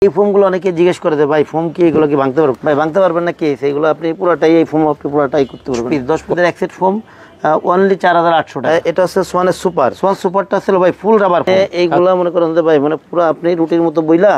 এই ফোমগুলো অনেকে জিজ্ঞেস করে ভাই ফোম কি এগুলো কি ভাঙতে পারবেন? ভাই ভাঙতে পারবেন না কেস, এগুলো আপনি পুরোটাই এই ফোম আপনি পুরোটাই করতে পারবেন। 10 পিসের এক সেট ফোম অনলি 4800 টাকা। এটা হচ্ছে সোয়ানের সুপার। সোয়ান সুপারটা ছিল ভাই ফুল রাবার। এইগুলা মনে করেন যে ভাই মানে পুরো আপনি রুটির মতো বইলা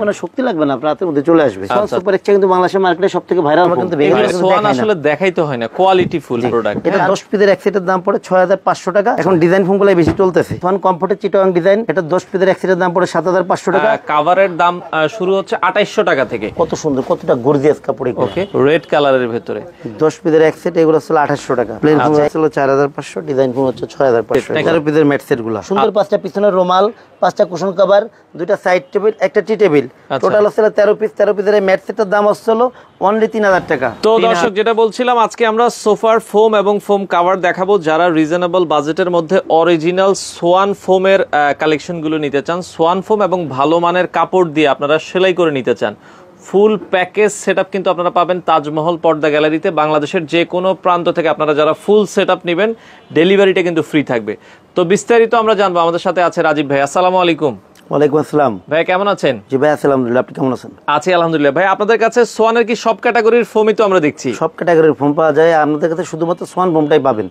মানে শক্তি লাগবে না, রাতের মধ্যে চলে আসবে। সোয়ান সুপার একটা কিন্তু বাংলাদেশের মার্কেটে সবথেকে ভাইরাল। কিন্তু সোয়ান আসলে দেখাইতে হয় না, কোয়ালিটি ফুল প্রোডাক্ট। এটা 10 পিসের এক সেটের দাম পড়ে 6500 টাকা। এখন ডিজাইন ফোমগুলাই বেশি চলতেছে। সোয়ান কমফোর্টের চিটাগাং ডিজাইন, এটা 10 পিসের এক সেটের দাম পড়ে 7500 টাকা। কভারের দাম শুরু হচ্ছে 2800 টাকা থেকে। কত সুন্দর, কতটা গর্জিয়াস কাপড়। ওকে, রেড কালারের ভিতরে 10 পিসের এক সেট, এগুলো ছিল 2800 টাকা। প্লেন ফোম ছিল 4500, ডিজাইন ফোম হচ্ছে 6500। 11 পিসের ম্যাট সেটগুলো সুন্দর। 5টা পিছনের রুমাল, 5টা কুশন কভার, 2টা সাইড টেবিল, একটা টি টেবিল, টোটাল হচ্ছে 13 পিস। 13 পিসের ম্যাট সেটের দাম হচ্ছিল অনলি 3000 টাকা। তো দর্শক, যেটা বলছিলাম, আজকে আমরা সোফার ফোম এবং ফোম কভার দেখাবো। যারা রিজনেবল বাজেটের মধ্যে অরিজিনাল সোয়ান ফোমের কালেকশনগুলো নিতে চান, সোয়ান ফোম এবং ভালো মানের কাপড় দিয়ে আপনারা সেলাই করে নিতে চান, ফুল প্যাকেজ সেটআপ কিন্তু আপনারা পাবেন তাজমহল পর্দা গ্যালারিতে। বাংলাদেশের যে কোনো প্রান্ত থেকে আপনারা যারা ফুল সেটআপ নেবেন, ডেলিভারিটা কিন্তু ফ্রি থাকবে। তো বিস্তারিত আমরা জানবো। আমাদের সাথে আছে রাজীব ভাই। আসসালামু আলাইকুম। ওয়ালাইকুম আসসালাম। ভাই কেমন আছেন? জি ভাই আছি আলহামদুলিল্লাহ, আপনি কেমন আছেন? আছি আলহামদুলিল্লাহ। ভাই আপনাদের কাছে সোয়ানের কি সব ক্যাটাগরির ফোমই তো আমরা দেখছি? সব ক্যাটাগরির ফোম পাওয়া যায় আমাদের কাছে, শুধুমাত্র সোয়ান ফোমটাই পাবেন।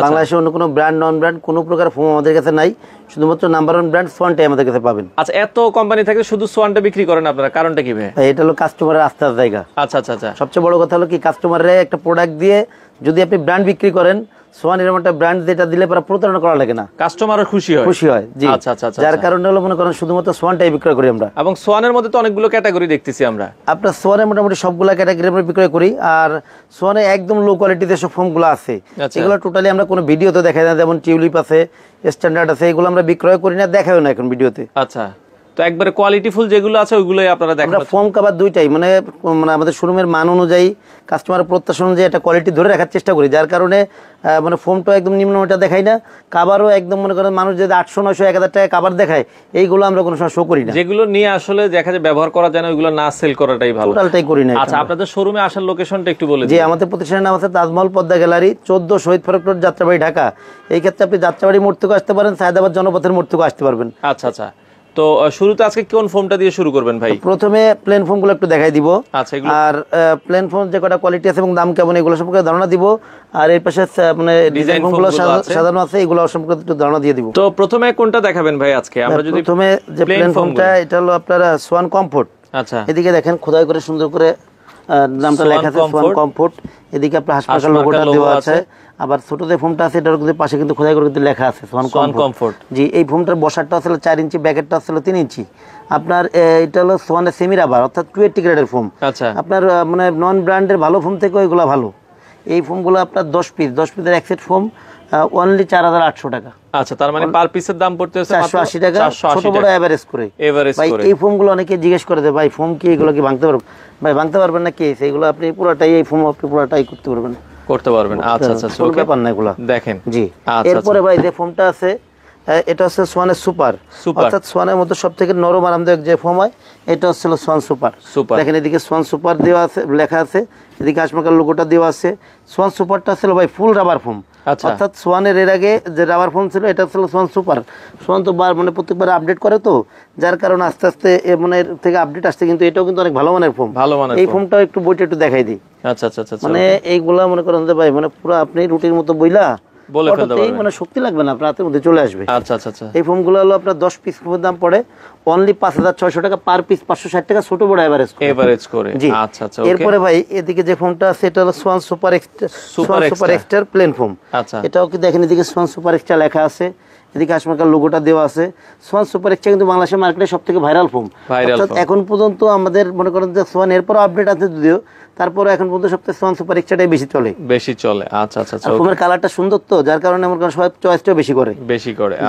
বাংলাদেশে অন্য কোনো ব্র্যান্ড নন ব্র্যান্ড কোনো প্রকার ফোম আমাদের কাছে নাই, শুধুমাত্র নাম্বার 1 ব্র্যান্ড সোয়ানটাই আমাদের কাছে পাবেন। আচ্ছা, এত কোম্পানি থাকে শুধু সোয়ানটা বিক্রি করেন আপনারা, কারণটা কি ভাই? এটা হলো কাস্টমারের আস্থার জায়গা। আচ্ছা আচ্ছা আচ্ছা। সবচেয়ে বড় কথা হলো কি, কাস্টমারের একটা প্রোডাক্ট দিয়ে যদি আপনি ব্র্যান্ড বিক্রি করেন, সোয়ান এরকম একটা ব্র্যান্ড যেটা দিলে পরে প্রতারণা করা লাগে না, কাস্টমারও খুশি হয়। জি আচ্ছা আচ্ছা আচ্ছা। যার কারণে হলো মনে করেন শুধুমাত্র সোয়ানটাই বিক্রয় করি আমরা। এবং সোয়ানের মধ্যে তো অনেকগুলো ক্যাটাগরি দেখতেছি আমরা। আপনার সোয়ানের মোটামুটি সবগুলা ক্যাটাগরি আমরা বিক্রয় করি। আর সোয়ানে একদম লো কোয়ালিটিতে সব ফোমগুলো আছে, এগুলো টোটালি আমরা কোনো ভিডিওতে দেখাই না। যেমন টিউলিপ আছে, স্ট্যান্ডার্ড আছে, এগুলো আমরা বিক্রয় করি না, দেখাও না এখন ভিডিওতে। আচ্ছা, তো একবারে কোয়ালিটি ফুল যেগুলো আছে ওইগুলোই আপনারা দেখেন। আমরা ফোম কভার দুইটাই মানে আমাদের শোরুমের মান অনুযায়ী, কাস্টমারের প্রত্যাশা অনুযায়ী একটা কোয়ালিটি ধরে রাখার চেষ্টা করি। যার কারণে মানে ফোমটা একদম নিম্নমানটা দেখাই না, কাভারও একদম মনে করেন মানুষ যদি 800 900 1000 টাকা কাভার দেখায়, এইগুলো আমরা কোনো সময় শো করি না। যেগুলো নিয়ে আসলে দেখা যায় ব্যবহার করা যায় না, ওইগুলো না সেল করাটাই ভালো। টোটালটাই করি না। আচ্ছা, আপনাদের শোরুমে আসার লোকেশনটা একটু বলে দিন। জি, আমাদের প্রতিষ্ঠানের নাম আছে তাজমহল পদ্মা গ্যালারি, 14 শহীদ ফারুক রোড, যাত্রাবাড়ি, ঢাকা। এই ক্ষেত্রে আপনি যাত্রাবাড়ি মোড় থেকে আসতে পারেন, সায়দাবাদ জনপথের মোড় থেকে আসতে পারবেন। আচ্ছা আচ্ছা। তো শুরুতে আজকে কোন ফোমটা দিয়ে শুরু করবেন ভাই? প্রথমে প্লেন ফোমগুলো একটু দেখাই দিব। আচ্ছা, আর প্লেন ফোম যে কটা কোয়ালিটি আছে এবং দাম কেমন, এগুলো সম্পর্কে ধারণা দিব। আর এর পাশে মানে ডিজাইন ফোমগুলো সাজানো আছে, এগুলো সম্পর্কে একটু ধারণা দিয়ে দিব। তো প্রথমে কোনটা দেখাবেন ভাই আজকে? আমরা যদি প্রথমে যে প্লেন ফোমটা, এটা হলো আপনার সোয়ান কমফোর্ট। আচ্ছা, এদিকে দেখেন খোদাই করে সুন্দর করে নামটা লেখা আছে সোয়ান কমফোর্ট। এদিকে আপনার হাসপাতাল লোগোটা দেওয়া আছে। আবার ছোট যে ফোমটা আছে এটার পাশে কিন্তু খোদাই করে কিন্তু লেখা আছে সোয়ান কমফোর্ট। জি, এই ফোমটার বসারটা আসলে 4 ইঞ্চি, ব্যাকেটটা আসলে 3 ইঞ্চি। আপনার এটা হলো সোয়ানের সেমি রাবার, অর্থাৎ 280 গ্রেডের ফোম। আচ্ছা, আপনার মানে নন ব্র্যান্ডের ভালো ফোম থেকে এগুলো ভালো। এই ফোমগুলো আপনার 10 পিসের এক সেট ফোম অনলি 4800 টাকা। আচ্ছা, তার মানে পার পিসের দাম পড়তে হচ্ছে 480 টাকা, ছোট বড় এভারেজ করে। ভাই এই ফোমগুলো অনেকে জিজ্ঞেস করে ভাই ফোম কি এগুলো কি ভাঙতে পারবেন? ভাই ভাঙতে পারবেন না কেস, এগুলো আপনি পুরোটাই এই ফোম আপনি পুরোটাই করতে পারবেন। আচ্ছা আচ্ছা, কোনো ব্যাপার না এগুলো দেখেন। জি, এরপরে ভাই যে ফোমটা আছে এটা হচ্ছে সোয়ানের সুপার, অর্থাৎ সোয়ানের মধ্যে সবথেকে নরম আরামদায়ক যে ফোম হয় এটা হচ্ছে সোয়ান সুপার। দেখেন এদিকে সোয়ান সুপার দেওয়া আছে, লেখা আছে, এদিকে হাসপাতাল লোগোটা দেওয়া আছে। সোয়ান সুপারটা ছিল ভাই ফুল রাবার ফোম, অর্থাৎ সোয়ানের এর আগে যে রাবার ফোম ছিল এটা ছিল সোয়ান সুপার। সোয়ান তো মানে প্রত্যেকবার আপডেট করে, তো যার কারণে আস্তে আস্তে মানে থেকে আপডেট আসছে। কিন্তু এটাও কিন্তু অনেক ভালো মানের ফোম। এই ফোমটাও একটু বইটা একটু দেখাই দিই। আচ্ছা আচ্ছা আচ্ছা। মানে এইগুলা মনে করেন যে ভাই মানে পুরো আপনি রুটির মতো বইলা মানে শক্তি লাগবে না, রাতের মধ্যে চলে আসবে। আচ্ছা আচ্ছা আচ্ছা। এই ফোমগুলো হলো আপনার 10 পিস ফোমের দাম পড়ে অনলি 5600 টাকা পার পিস, 560 টাকা ছোট বড় এভারেজ করে। জি, আচ্ছা আচ্ছা। এরপরে ভাই এদিকে যে ফোমটা আছে এটা হলো Schwann super extra plane foam. আচ্ছা, এটাও কি দেখেন এদিকে সোয়ান সুপার এক্সট্রা লেখা আছে, এদিকে হাসপাতাল লোগোটা দেওয়া আছে। সোয়ান সুপার এক্সট্রা কিন্তু বাংলাদেশের মার্কেটে সবথেকে ভাইরাল ফোম। এখন পর্যন্ত আমাদের মনে করেন যে সোয়ান এরপর আপডেট আছে যদিও, তারপরে এখন পর্যন্ত সবথেকে সোয়ান সুপার এক্সট্রাটাই বেশি চলে। আচ্ছা আচ্ছা। ফোমের কালারটা সুন্দর, তো যার কারণে আমার সবাই চয়েসটাও বেশি করে।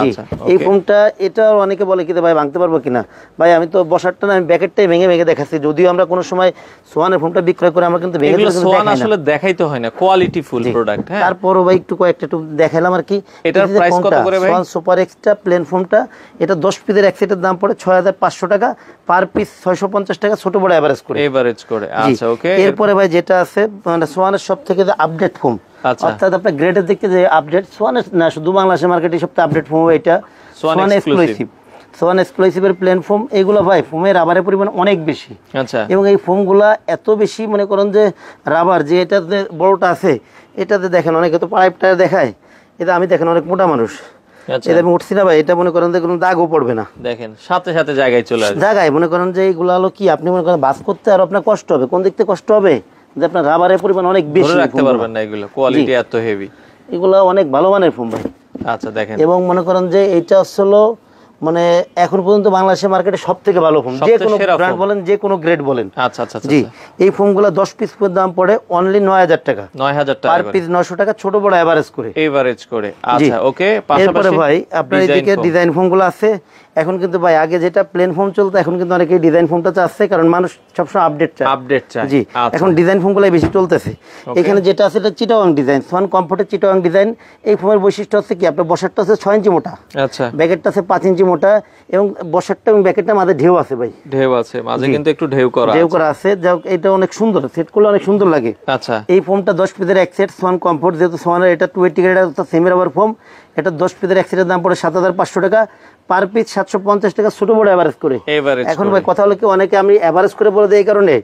আচ্ছা, এই ফোমটা এটা অনেকে বলে কি ভাই ভাঙতে পারবো কিনা। ভাই আমি তো বসারটা না, আমি ব্যাকেটটাই ভেঙে ভেঙে দেখাচ্ছি। যদিও আমরা কোনো সময় সোয়ানের ফোমটা বিক্রয় করে আমরা কিন্তু সোয়ান আসলে দেখাইতে হয় না, কোয়ালিটি ফুল প্রোডাক্ট। হ্যাঁ, তারপরও ভাই একটু কয়েকটা একটু দেখাইলাম আর কি। এটার প্রাইস কত করে ভাই? সোয়ান সুপার এক্সট্রা প্লেন ফোমটা এটা 10 পিসের এক সেটের দাম পড়ে 6500 টাকা, পার পিস 650 টাকা, ছোট বড় এভারেজ করে। আচ্ছা, ওকে। এরপরে ভাই যেটা আছে মানে সোয়ানের সবথেকে যে আপডেট ফোম, অর্থাৎ আপনার গ্রেডের দিক থেকে যে আপডেট, সোয়ানের না শুধু বাংলাদেশের মার্কেটে সবথেকে আপডেট ফোম এটা সোয়ান এক্সক্লুসিভ। সোয়ান এক্সক্লুসিভের প্লেন ফোম, এইগুলো ভাই ফোমের রাবারের পরিমাণ অনেক বেশি। আচ্ছা, এবং এই ফোমগুলা এত বেশি মনে করেন যে রাবার, যে এটাতে বড়টা আছে এটাতে দেখেন অনেকে তো পাইপটা দেখায়, এটা আমি দেখেন অনেক মোটা মানুষ, এটা আমি উঠছি না ভাই, এটা মনে করেন যে কোনো দাগও পড়বে না, দেখেন সাথে সাথে জায়গায় চলে আসবে। জায়গায় মনে করেন যে এইগুলো হলো কি, আপনি মনে করেন বাস করতে আর আপনার কষ্ট হবে, কোন দিক থেকে কষ্ট হবে যে আপনার রাবারের পরিমাণ অনেক বেশি, রাখতে পারবেন না, এগুলো কোয়ালিটি এত হেভি, এগুলো অনেক ভালো মানের ফোম ভাই। আচ্ছা দেখেন, এবং মনে করেন যে এইটা আসলে মানে এখন পর্যন্ত বাংলাদেশের মার্কেটে সব থেকে ভালো ফোম, যে কোনো ব্র্যান্ড বলেন, যে কোনো গ্রেড বলেন। আচ্ছা আচ্ছা জি, এই ফোমগুলো 10 পিস পর দাম পড়ে অনলি 9000 টাকা, 9000 টাকা পার পিস 900 টাকা, ছোট বড় এভারেজ করে, আচ্ছা ওকে। এরপরে ভাই আপনার এদিকে ডিজাইন ফোমগুলো আছে এখন, কিন্তু ভাই আগে যেটা প্লেন ফোম চলতো, এখন কিন্তু অনেকেই ডিজাইন ফোমটা চাচ্ছে, কারণ মানুষ সবসময় আপডেট চায়। জি, এখন ডিজাইন ফোমগুলাই বেশি চলতেছে। এখানে যেটা আছে এটা চিটাগাং ডিজাইন, সোয়ান কমফোর্টের চিটাগাং ডিজাইন। এই ফোমের বৈশিষ্ট্য হচ্ছে কি, আপনার বসারটা আছে 6 ইঞ্চি মোটা, আচ্ছা, ব্যাকেটটা আছে 5 ইঞ্চি মোটা, এবং বসারটা এবং ব্যাকেটটা মাঝে ঢেউ আছে ভাই, ঢেউ আছে মাঝে, কিন্তু একটু ঢেউ করা আছে, যাও এটা অনেক সুন্দর, সেট করলে অনেক সুন্দর লাগে। আচ্ছা, এই ফোমটা 10 পিসের এক সেট, সোয়ান কমফোর্ট, যেহেতু সোয়ানের এটা 280 গ্রেড সেমি রাবার ফোম, এটা 10 পিসের এক সেটের দাম পড়ে 7500 টাকা, পার পিস 750 টাকা, ছোট বড় এভারেজ করে। এখন ভাই কথা হলো কি, অনেকে আমি এভারেজ করে বলে দিই এই কারণে,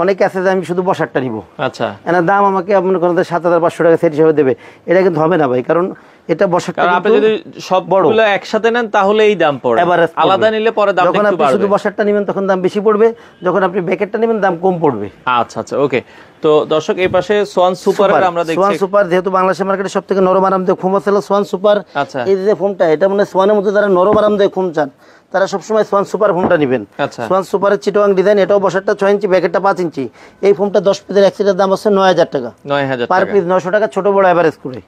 অনেকে আছে যে আমি শুধু বসারটা নিব, আচ্ছা, এনার দাম আমাকে মনে করেন 7500 টাকা সেট হিসেবে দেবে, এটা কিন্তু হবে না ভাই, কারণ এটা বসারটা আপনি যদি সবগুলো একসাথে নেন তাহলে এই দাম পড়ে, আলাদা নিলে পরে দাম একটু বাড়বে। যখন আপনি শুধু বসারটা নেবেন তখন দাম বেশি পড়বে, যখন আপনি ব্যাকেটটা নেবেন দাম কম পড়বে। আচ্ছা আচ্ছা ওকে। তো দর্শক এই পাশে সোয়ান সুপারের আমরা দেখছি, সোয়ান সুপার যেহেতু বাংলাদেশের মার্কেটে সবথেকে নরম আরামদায়ক ফোম আছে সোয়ান সুপার। আচ্ছা, এই যে ফোমটা, এটা মানে সোয়ানের মধ্যে যারা নরম আরামদায়ক ফোম চান তারা সবসময় সোয়ান সুপার ফোমটা নেবেন। সোয়ান সুপারের চিটাগাং ডিজাইন, এটাও বসারটা 6 ইঞ্চি, ব্যাকেটটা 5 ইঞ্চি। এই ফোমটা 10 পিসের এক সেটের দাম হচ্ছে 9000 টাকা, পার পিস 900 টাকা, ছোট বড় এভারেজ করে।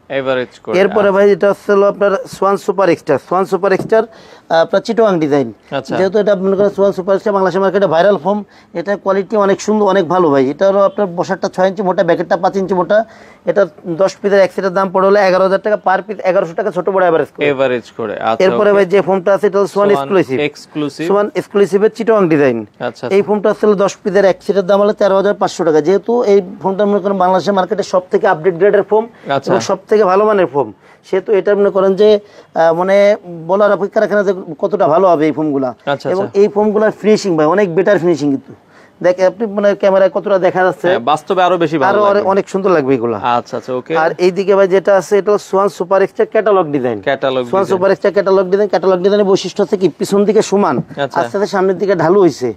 এরপরে ভাই এটা হচ্ছে আপনার Schwann super extra, Schwann super extra আপনার চিটাগাং ডিজাইন, যেহেতু এটা মনে করেন সোয়ান সুপার এক্সট্রা বাংলাদেশের মার্কেটে ভাইরাল ফোম, এটা কোয়ালিটি অনেক সুন্দর, অনেক ভালো ভাই। এটা হলো আপনার বসারটা 6 ইঞ্চি মোটা, ব্যাকেটটা 5 ইঞ্চি মোটা, এটা 10 পিসের এক সেটের দাম পড়ে হলো 11000 টাকা, পার পিস 1100 টাকা, ছোট বড় এভারেজ করে। এরপরে ভাই যে ফোমটা আছে এটা সোয়ান এক্সক্লুসিভ, সোয়ান এক্সক্লুসিভের চিটাগাং ডিজাইন। এই ফোমটা আসলে 10 পিসের এক সেটের দাম হলো 13500 টাকা, যেহেতু এই ফোমটা মনে করেন বাংলাদেশের মার্কেটে সব থেকে আপডেট গ্রেডের ফোম এবং সব থেকে ভালো মানের ফোম, সেহেতু এটা মনে করেন যে মানে বলার অপেক্ষা রাখে না যে কতটা ভালো হবে এই ফোমগুলা। এবং এই ফোমগুলার ফিনিশিং ভাই অনেক বেটার ফিনিশিং, কিন্তু দেখে আপনি মানে ক্যামেরায় কতটা দেখা যাচ্ছে, বাস্তবে আরো বেশি ভালো, আরো অনেক সুন্দর লাগবে এগুলা। আচ্ছা আচ্ছা ওকে। আর এইদিকে ভাই যেটা আছে এটা Schwann super extra catalogue design, Schwann super extra catalogue design. Catalogue ডিজাইনের বৈশিষ্ট্য হচ্ছে কি, পিছন দিকে সমান, আস্তে আস্তে সামনের দিকে ঢালু হইছে,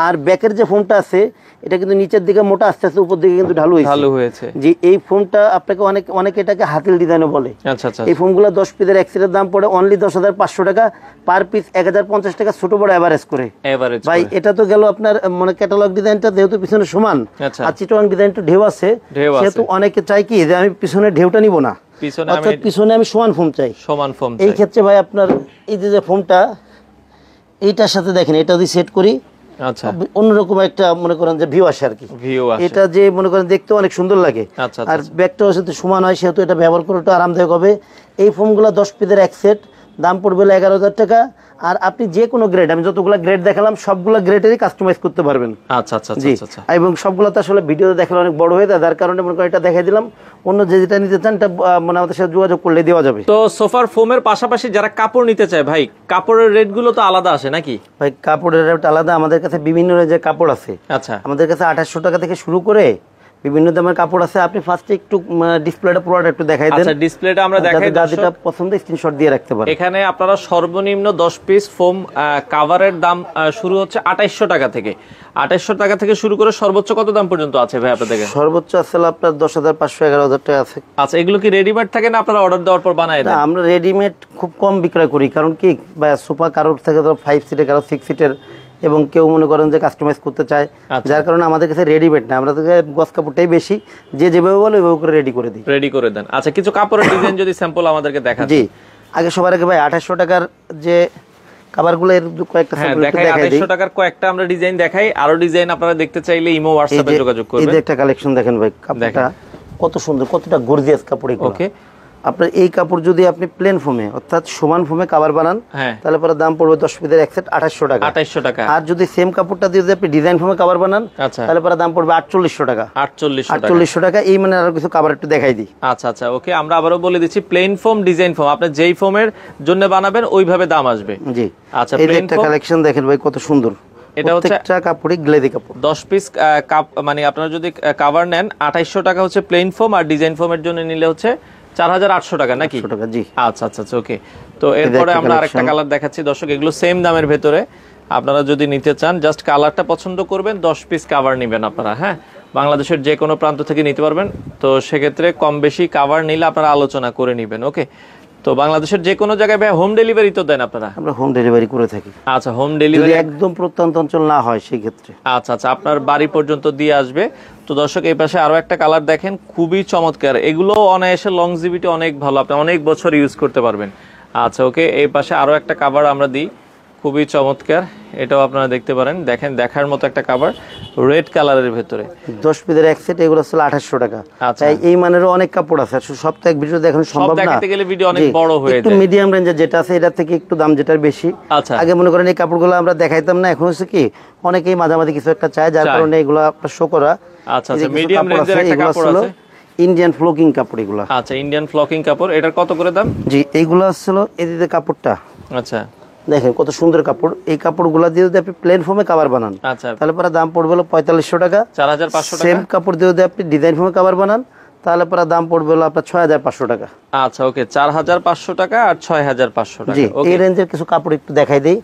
আর ব্যাকের যে ফোমটা আছে এটা কিন্তু নিচের দিকে মোটা, আস্তে আস্তে উপর দিকে কিন্তু ঢালু হয়েছে। যে এই ফোমটা আপনাকে অনেকে এটাকে হাতিল ডিজাইনও বলে। এই ফোমগুলো 10 পিসের এক সেটের দাম পড়ে অনলি 10500 টাকা, পার পিস 1050 টাকা, ছোট বড় এভারেজ করে। ভাই এটা তো গেল আপনার মানে ক্যাটালগ ডিজাইনটা, যেহেতু পিছনে সমান, আর চিটাগাং ডিজাইনটা ঢেউ আছে, সেহেতু অনেকে চাই কি যে আমি পিছনে ঢেউটা নিব না, অর্থাৎ পিছনে আমি সমান ফোম চাই। এই ক্ষেত্রে ভাই আপনার এই যে ফোমটা এইটার সাথে দেখেন, এটা যদি সেট করি অন্যরকম একটা মনে করেন যে ভিউ আসে আর কি, এটা যে মনে করেন দেখতে অনেক সুন্দর লাগে, আর ব্যাগটাও সাথে সমান হয়, সেহেতু এটা ব্যবহার করে আরামদায়ক হবে। এই ফোমগুলো 10 পিসের এক সেট, দাম পড়বে 11000 টাকা। আর আপনি যে কোনো গ্রেড, আমি যতগুলো গ্রেড দেখালাম সবগুলো গ্রেডেরই কাস্টমাইজ করতে পারবেন। আচ্ছা আচ্ছা আচ্ছা। এবং সবগুলো তো আসলে ভিডিওতে দেখালে অনেক বড় হয়ে যায়, যার কারণে মনে করেন এটা দেখাই দিলাম। অন্য যেটা নিতে চান এটা মানে আমাদের সাথে যোগাযোগ করলে দেওয়া যাবে। তো সোফার ফোমের পাশাপাশি যারা কাপড় নিতে চায় ভাই, কাপড়ের রেট গুলো তো আলাদা আসে নাকি? ভাই কাপড়ের রেট আলাদা, আমাদের কাছে বিভিন্ন রেঞ্জের কাপড় আছে। আচ্ছা, আমাদের কাছে 2800 টাকা থেকে শুরু করে বিভিন্ন দামের কাপড় আছে। আপনি ফার্স্টে একটু ডিসপ্লেটা পুরোটা একটু দেখাই দেন। আচ্ছা, ডিসপ্লেটা আমরা দেখাই, যেটা পছন্দ স্ক্রিনশট দিয়ে রাখতে পারেন। এখানে আপনারা সর্বনিম্ন 10 পিস ফোম কভারের দাম শুরু হচ্ছে 2800 টাকা থেকে। 2800 টাকা থেকে শুরু করে সর্বোচ্চ কত দাম পর্যন্ত আছে ভাই আপনাদের কাছে? সর্বোচ্চ আসলে আপনার 10500 11000 টাকা আছে। আচ্ছা, এগুলো কি রেডিমেড থাকে না আপনারা অর্ডার দেওয়ার পর বানায় দেন? আমরা রেডিমেড খুব কম বিক্রয় করি, কারণ কি ভাই সোফা কারোর থেকে ধরো 5 সিটের, কারো 6 সিটের, এবং কেউ মনে করেন যে কাস্টমাইজ করতে চায়, যার কারণে আমাদের কাছে রেডিমেড না, আমাদের কাছে গস কাপড়টাই বেশি, যে যেভাবে বলে ওইভাবে করে রেডি করে দিই। রেডি করে দেন। আচ্ছা, কিছু কাপড়ের ডিজাইন যদি স্যাম্পল আমাদেরকে দেখান। জি, আগে সবার আগে ভাই 2800 টাকার যে কাভারগুলো এর কয়েকটা স্যাম্পল দেখাই দিই। 2800 টাকার কয়েকটা আমরা ডিজাইন দেখাই, আরো ডিজাইন আপনারা দেখতে চাইলে ইমো হোয়াটসঅ্যাপে যোগাযোগ করবেন। এই যে একটা কালেকশন দেখেন ভাই, কাপড়টা কত সুন্দর, কতটা গর্জিয়াস কাপড় এগুলো। ওকে, আপনার এই কাপড় যদি আপনি প্লেন ফোমে অর্থাৎ সমান ফোমে কভার বানান তাহলে পরে দাম পড়বে 10 পিসের এক সেট 2800 টাকা। 2800 টাকা। আর যদি সেম কাপড়টা দিয়ে যদি আপনি ডিজাইন ফোমে কভার বানান তাহলে পরে দাম পড়বে 4800 টাকা। 4800 টাকা। এই মানে আরো কিছু কভার একটু দেখাই দিই। আচ্ছা আচ্ছা ওকে, আমরা আবারও বলে দিচ্ছি প্লেন ফোম ডিজাইন ফোম আপনি যেই ফোমের জন্য বানাবেন ওইভাবে দাম আসবে। জি আচ্ছা এই একটা কালেকশন দেখেন ভাই কত সুন্দর, এটা হচ্ছে একটা কাপড়ই গ্লেজি কাপড় 10 পিস মানে আপনারা যদি কভার নেন 2800 টাকা হচ্ছে প্লেন ফোম, আর ডিজাইন ফোমের জন্য নিলে হচ্ছে 4800 টাকা নাকি? টাকা জি। আচ্ছা আচ্ছা ওকে। তো এরপরে আমরা আরেকটা কালার দেখাচ্ছি দর্শক, এগুলো সেম দামের ভেতরে। আপনারা যদি নিতে চান জাস্ট কালারটা পছন্দ করবেন, 10 পিস কভার নেবেন আপনারা। হ্যাঁ, বাংলাদেশের যে কোনো প্রান্ত থেকে নিতে পারবেন। তো সেক্ষেত্রে কম বেশি কভার নিলে আপনারা আলোচনা করে নেবেন। ওকে, তো বাংলাদেশের যে কোনো জায়গায় ভাই হোম ডেলিভারি তো দেন আপনারা? আমরা হোম ডেলিভারি করে থাকি। আচ্ছা, হোম ডেলিভারি একদম প্রত্যন্ত অঞ্চল না হয় সেই ক্ষেত্রে আচ্ছা আচ্ছা আপনার বাড়ি পর্যন্ত দিয়ে আসবে। তো দর্শক এই পাশে আরো একটা কালার দেখেন, খুবই চমৎকার। এগুলো অনায়াসে লংজিভিটি অনেক ভালো, আপনি অনেক বছর ইউজ করতে পারবেন। আচ্ছা ওকে, এই পাশে আরো একটা কভার আমরা দিই, খুবই চমৎকার। এটাও আপনারা দেখতে পারেন, দেখেন দেখার মতো একটা কভার রেড কালারের ভেতরে 10 পিসের এক সেট, এগুলো হচ্ছে 2800 টাকা। আচ্ছা, এই মানেরও অনেক কাপড় আছে, সব তো এক ভিডিও দেখানো সম্ভব না, দেখাতে গেলে ভিডিও অনেক বড় হয়ে যায়। একটু মিডিয়াম রেঞ্জের যেটা আছে এটা থেকে একটু দাম যেটার বেশি। আচ্ছা, আগে মনে করেন এই কাপড়গুলো আমরা দেখাইতাম না, এখন হচ্ছে কি অনেকেই মাঝামাঝি কিছু একটা চায়, যার কারণে এগুলো আপনার শো করা। আচ্ছা আচ্ছা, মিডিয়াম রেঞ্জের একটা কাপড় আছে, ইন্ডিয়ান ফ্লোকিং কাপড় এগুলো। আচ্ছা, ইন্ডিয়ান ফ্লোকিং কাপড়, এটার কত করে দাম? জি, এইগুলো ছিল এদিকে কাপড়টা। আচ্ছা, দেখেন কত সুন্দর কাপড়। এই কাপড়গুলো দিয়ে যদি আপনি প্লেন ফোমে কভার বানান তাহলে পরে দাম পড়বে হলো 4500 টাকা। 4500 টাকা। সেম কাপড় দিয়ে যদি আপনি ডিজাইন ফোমে কভার বানান তাহলে পরে দাম পড়বে হলো আপনার 6500 টাকা। আচ্ছা ওকে, 4500 টাকা আর 6500 টাকা। জি, এই রেঞ্জের কিছু কাপড় একটু দেখাই দেই।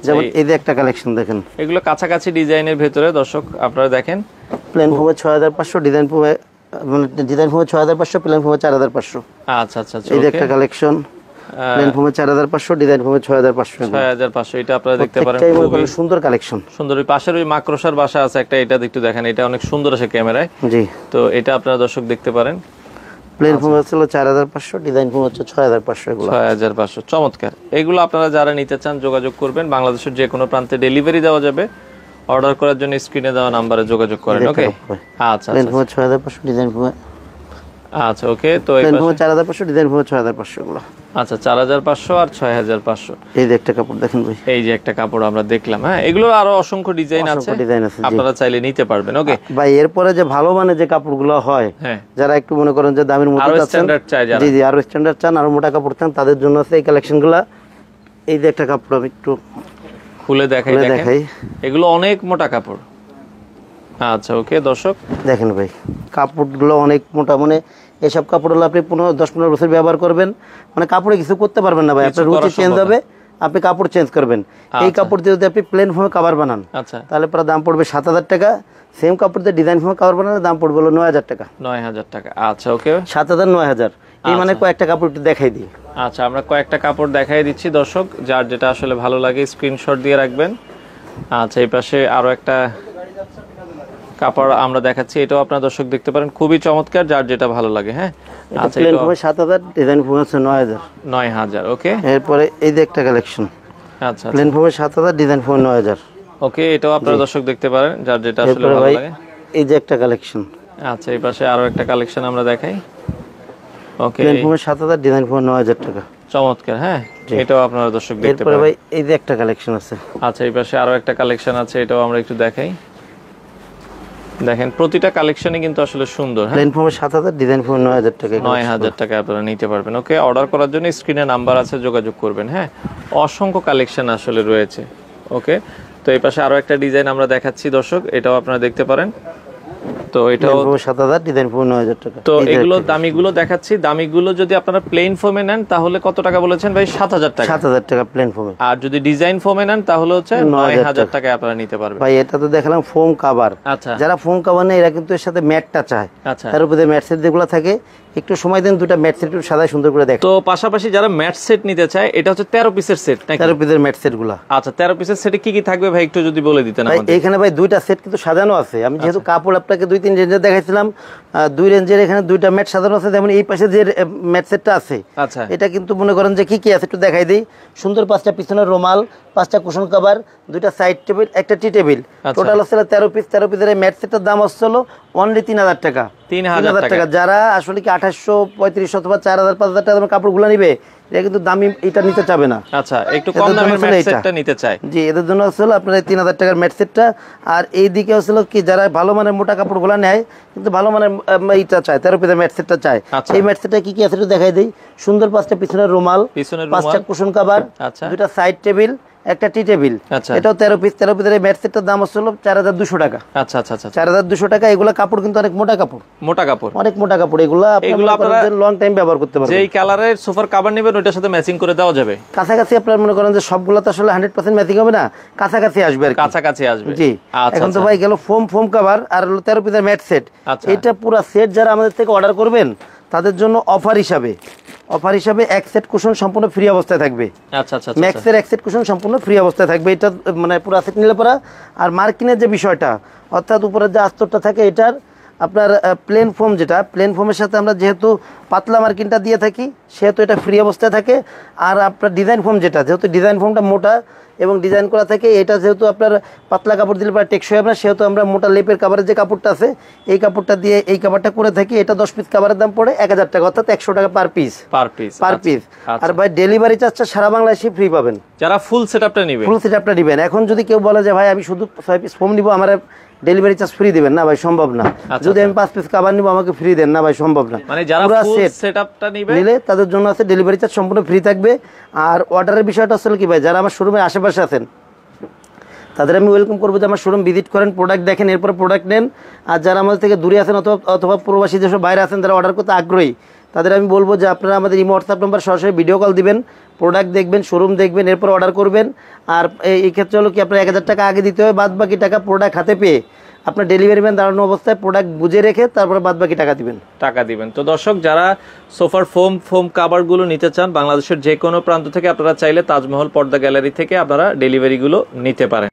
যেমন এই যে একটা কালেকশন দেখেন, এগুলো কাছাকাছি ডিজাইনের ভেতরে দর্শক আপনারা দেখেন। প্লেন ফোমে 6500, ডিজাইন ফোমে 6500, প্লেন ফোমে 4500। আচ্ছা আচ্ছা, এই যে একটা কালেকশন, প্লেন ফোমে 4500, ডিজাইন ফোমে 6500। 6500 এটা আপনারা দেখতে পারেন, খুবই সুন্দর কালেকশন। সুন্দর। ওই পাশের ওই মাকড়সার বাসা আছে একটা, এটা একটু দেখেন, এটা অনেক সুন্দর আছে ক্যামেরায়। জি, তো এটা আপনারা দর্শক দেখতে পারেন। প্লেন ফোম হচ্ছে 4500, ডিজাইন ফোম হচ্ছে 6500। এগুলো 6500, চমৎকার। এগুলো আপনারা যারা নিতে চান যোগাযোগ করবেন, বাংলাদেশের যে কোনো প্রান্তে ডেলিভারি দেওয়া যাবে। অর্ডার করার জন্য স্ক্রিনে দেওয়া নম্বরে যোগাযোগ করেন। ওকে, আচ্ছা, প্লেন ফোম 6500, ডিজাইন ফোম আচ্ছা ওকে। তো প্লেন ফোম 4500, ডিজাইন ফোম 6500। এগুলো আচ্ছা, 4500 আর 6500। এই যে একটা কাপড় দেখেন ভাই, এই যে একটা কাপড় আমরা দেখলাম। হ্যাঁ, এগুলো আরো অসংখ্য ডিজাইন আছে, আপনারা চাইলে নিতে পারবেন। ওকে ভাই, এরপরে যে ভালো মানে যে কাপড়গুলো হয়, যারা একটু মনে করেন যে দামের মধ্যে চাচ্ছেন, জি জি, আরো স্ট্যান্ডার্ড চান, আরো মোটা কাপড় চান, তাদের জন্য আছে এই কালেকশনগুলো। এই যে একটা কাপড় আমি একটু খুলে দেখাই, এগুলো অনেক মোটা কাপড়। আচ্ছা ওকে দর্শক দেখেন ভাই, কাপড়গুলো অনেক মোটা, মানে এসব কাপড় হলো আপনি 10-15 বছর ব্যবহার করবেন, মানে কাপড়ে কিছু করতে পারবেন না ভাই, আপনার রুচি চেঞ্জ হবে, আপনি কাপড় চেঞ্জ করবেন। এই কাপড় দিয়ে যদি আপনি প্লেন ফোমে কভার বানান তাহলে পরে দাম পড়বে 7000 টাকা। সেম কাপড় দিয়ে ডিজাইন ফোমে কভার বানালে দাম পড়বে হলো 9000 টাকা। 9000 টাকা। আচ্ছা ওকে, 7000 9000। এই মানে কয়েকটা কাপড় একটু দেখাই দিই। আচ্ছা, আমরা কয়েকটা কাপড় দেখাই দিচ্ছি দর্শক, যার যেটা আসলে ভালো লাগে স্ক্রিনশট দিয়ে রাখবেন। আচ্ছা, এই পাশে আরো একটা কাপড় আমরা দেখাচ্ছি, এটাও আপনারা দর্শক দেখতে পারেন, খুবই চমৎকার, যার যেটা ভালো লাগে। হ্যাঁ, আচ্ছা, প্লেন ফোমে 7000, ডিজাইন ফোমে হচ্ছে 9000। 9000 ওকে। এরপরে এই যে একটা কালেকশন, আচ্ছা, প্লেন ফোমে 7000, ডিজাইন ফোমে 9000। ওকে, এটাও আপনারা দর্শক দেখতে পারেন, যার যেটা আসলে ভালো লাগে। এই যে একটা কালেকশন। আচ্ছা, এই পাশে আরো একটা কালেকশন আমরা দেখাই। ওকে, প্লেন ফোমে 7000, ডিজাইন ফোমে 9000 টাকা। চমৎকার। হ্যাঁ, এটাও আপনারা দর্শক দেখতে পারেন। এরপরে ভাই এই যে একটা কালেকশন আছে। আচ্ছা, এই পাশে আরো একটা কালেকশন আছে, এটাও আমরা একটু দেখাই। দেখেন প্রতিটা কালেকশনই কিন্তু আসলে সুন্দর। প্লেন ফোমে 7000, ডিজাইন ফোমে 9000 টাকা। 9000 টাকা আপনারা নিতে পারবেন। ওকে, অর্ডার করার জন্য স্ক্রিনে নাম্বার আছে, যোগাযোগ করবেন। হ্যাঁ, অসংখ্য কালেকশন আসলে রয়েছে। ওকে, তো এই পাশে আরো একটা ডিজাইন আমরা দেখাচ্ছি দর্শক, এটাও আপনারা দেখতে পারেন। তো এটাও 7000, ডিজাইন ফোমে 9000 টাকা। তো এগুলো দামিগুলো দেখাচ্ছি, দামিগুলো যদি আপনারা প্লেন ফোমে নেন তাহলে কত টাকা বলেছেন ভাই? 7000 টাকা। 7000 টাকা প্লেন ফোমে। আর যদি ডিজাইন ফোমে নেন তাহলে হচ্ছে 9000 টাকায় আপনারা নিতে পারবেন। ভাই এটা তো দেখালাম ফোম কভার। আচ্ছা, যারা ফোম কভার নেয় এরা কিন্তু এর সাথে ম্যাটটা চায়। আচ্ছা, তার উপরে ম্যাট সেট যেগুলো থাকে, একটু সময় দেন, দুটো ম্যাট সেট একটু সাদা সুন্দর করে দেখেন। তো পাশাপাশি যারা ম্যাট সেট নিতে চায়, এটা হচ্ছে 13 পিসের সেট নাকি? 13 পিসের ম্যাট সেট গুলো। আচ্ছা, 13 পিসের সেটে কি কি থাকবে ভাই একটু যদি বলে দিতেন আমাদের। এখানে ভাই দুইটা সেট কিন্তু সাজানো আছে। আমি যেহেতু কাপড় আপনাকে 2-3 রেঞ্জে দেখাইছিলাম, 2 রেঞ্জের এখানে দুইটা ম্যাট সাজানো আছে। যেমন এই পাশে যে ম্যাট সেটটা আছে, আচ্ছা, এটা কিন্তু মনে করেন যে কি কি আছে একটু দেখাই দিই। সুন্দর 5টা পিছনের রুমাল, 5টা কুশন কভার, 2টা সাইড টেবিল, একটা টি টেবিল, টোটাল হচ্ছে 13 পিস। 13 পিসের এই ম্যাট সেটটার দাম হচ্ছিল অনলি 3000 টাকা। 3000 টাকা। যারা আসলে কি 2835 অথবা 4000 5000 টাকা দামের কাপড়গুলো নিবে, এটা কিন্তু দামি এটা নিতে চাবে না। আচ্ছা, একটু কম দামের ম্যাট সেটটা নিতে চায়। জি, এদের জন্য আসলে আপনার 3000 টাকার ম্যাট সেটটা। আর এই দিকে আসলে কি যারা ভালো মানের মোটা কাপড়গুলো নেয় কিন্তু ভালো মানের এইটা চায়, 13 পিসের ম্যাট সেটটা চায়। এই ম্যাট সেটটা কি কি আছে একটু দেখাই দেই। সুন্দর 5টা পিছনের রুমাল, 5টা কুশন কভার, 2টা সাইড টেবিল, একটা টি টেবিল। এটাও 13 পিস। 13 পিসের ম্যাট সেটটার দাম হচ্ছিল 4200 টাকা। আচ্ছা আচ্ছা আচ্ছা, 4200 টাকা। এগুলা কাপড় কিন্তু অনেক মোটা কাপড়, অনেক মোটা কাপড়। এগুলো আপনারা লং টাইম ব্যবহার করতে পারবেন। যেই কালারের সোফার কভার নেবেন ওইটার সাথে ম্যাচিং করে দেওয়া যাবে। কাছাকাছি আপনারা মনে করেন যে সবগুলো তো আসলে 100% ম্যাচিং হবে না, কাছাকাছি আসবে আর কাছাকাছি আসবে। জি, এখন তো ভাই গেল ফোম কভার আর 13 পিসের ম্যাট সেট। এটা পুরো সেট যারা আমাদের থেকে অর্ডার করবেন তাদের জন্য অফার হিসাবে এক সেট কুশন সম্পূর্ণ ফ্রি অবস্থায় থাকবে। আচ্ছা আচ্ছা, ম্যাক্সের এক সেট কুশন সম্পূর্ণ ফ্রি অবস্থায় থাকবে। এটা মানে পুরো সেট নিলে পরা। আর মার্কিনের যে বিষয়টা, অর্থাৎ উপরের যে আস্তরটা থাকে এটার আপনার প্লেন ফোম, যেটা প্লেন ফোমের সাথে আমরা যেহেতু পাতলা মার্কিনটা দিয়ে থাকি সেহেতু এটা ফ্রি অবস্থায় থাকে। আর আপনার ডিজাইন ফোম যেটা, যেহেতু ডিজাইন ফোমটা মোটা এবং ডিজাইন করা থাকে, এটা যেহেতু আপনার পাতলা কাপড় দিলে পরে টেকসই হবে না, সেহেতু আমরা মোটা লেপের কাভারের যে কাপড়টা আছে এই কাপড়টা দিয়ে এই কাভারটা করে থাকি। এটা 10 পিস কাভারের দাম পড়ে 1000 টাকা, অর্থাৎ 100 টাকা পার পিস। আর ভাই ডেলিভারি চার্জটা সারা বাংলাদেশে ফ্রি পাবেন যারা ফুল সেটআপটা নেবেন। এখন যদি কেউ বলে যে ভাই আমি শুধু 6 পিস ফোম নিব, আমার ডেলিভারি চার্জ ফ্রি দিবেন না ভাই, সম্ভব না। যদি আমি 5 পিস কাভার নিব আমাকে ফ্রি দেন না ভাই, সম্ভব না। মানে যারা ফুল সেটআপটা নিলে তাদের জন্য আছে ডেলিভারি চার্জ সম্পূর্ণ ফ্রি থাকবে। আর অর্ডারের বিষয়টা আসলে কি ভাই, যারা আমার শোরুমের আশেপাশে আছেন তাদের আমি ওয়েলকাম করবো যে আমার শোরুম ভিজিট করেন, প্রোডাক্ট দেখেন, এরপরে প্রোডাক্ট নেন। আর যারা আমাদের থেকে দূরে আছেন অথবা প্রবাসী যেসব বাইরে আছেন যারা অর্ডার করতে আগ্রহী, তাদের আমি বলবো যে আপনারা আমাদের এই হোয়াটসঅ্যাপ নাম্বার সরাসরি ভিডিও কল দিবেন, প্রোডাক্ট দেখবেন, শোরুম দেখবেন, এরপর অর্ডার করবেন। আর এই ক্ষেত্রে হলো কি আপনার 1000 টাকা আগে দিতে হবে, বাদ বাকি টাকা প্রোডাক্ট হাতে পেয়ে আপনার ডেলিভারি ম্যান দাঁড়ানো অবস্থায় প্রোডাক্ট বুঝে রেখে তারপরে বাদ বাকি টাকা দিবেন। তো দর্শক, যারা সোফার ফোম কাভারগুলো নিতে চান বাংলাদেশের যে কোনো প্রান্ত থেকে, আপনারা চাইলে তাজমহল পর্দা গ্যালারি থেকে আপনারা ডেলিভারিগুলো নিতে পারেন।